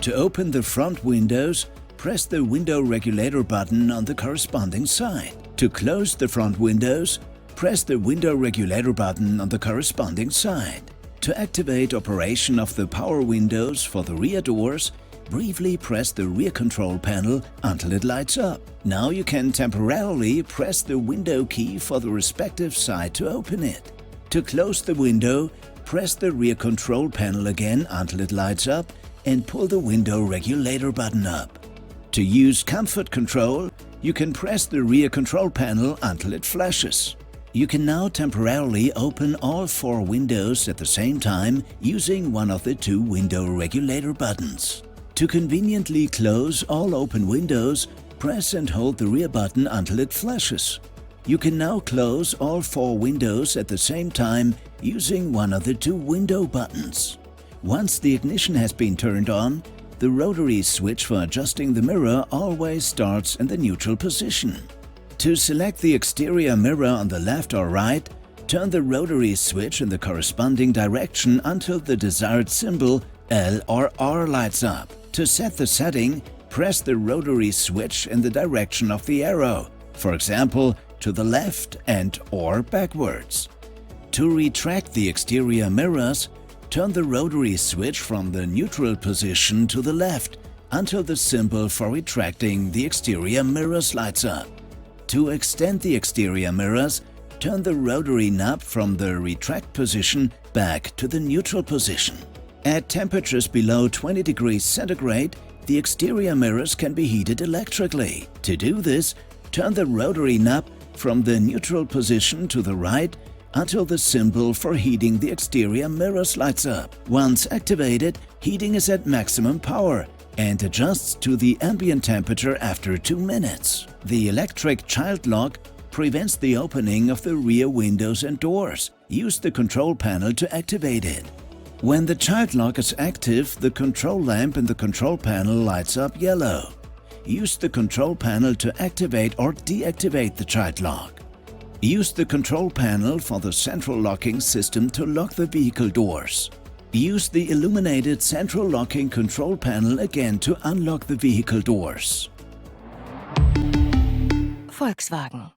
To open the front windows, press the window regulator button on the corresponding side. To close the front windows, press the window regulator button on the corresponding side. To activate operation of the power windows for the rear doors, briefly press the rear control panel until it lights up. Now you can temporarily press the window key for the respective side to open it. To close the window, press the rear control panel again until it lights up and pull the window regulator button up. To use comfort control, you can press the rear control panel until it flashes. You can now temporarily open all 4 windows at the same time using one of the 2 window regulator buttons. To conveniently close all open windows, press and hold the rear button until it flashes. You can now close all 4 windows at the same time using one of the 2 window buttons. Once the ignition has been turned on, the rotary switch for adjusting the mirror always starts in the neutral position. To select the exterior mirror on the left or right, turn the rotary switch in the corresponding direction until the desired symbol L or R lights up. To set the setting, press the rotary switch in the direction of the arrow, for example, to the left and/or backwards. To retract the exterior mirrors, turn the rotary switch from the neutral position to the left until the symbol for retracting the exterior mirrors lights up. To extend the exterior mirrors, turn the rotary knob from the retract position back to the neutral position. At temperatures below 20 degrees centigrade, the exterior mirrors can be heated electrically. To do this, turn the rotary knob from the neutral position to the right until the symbol for heating the exterior mirrors lights up. Once activated, heating is at maximum power and adjusts to the ambient temperature after 2 minutes. The electric child lock prevents the opening of the rear windows and doors. Use the control panel to activate it. When the child lock is active, the control lamp in the control panel lights up yellow. Use the control panel to activate or deactivate the child lock. Use the control panel for the central locking system to lock the vehicle doors. Use the illuminated central locking control panel again to unlock the vehicle doors. Volkswagen.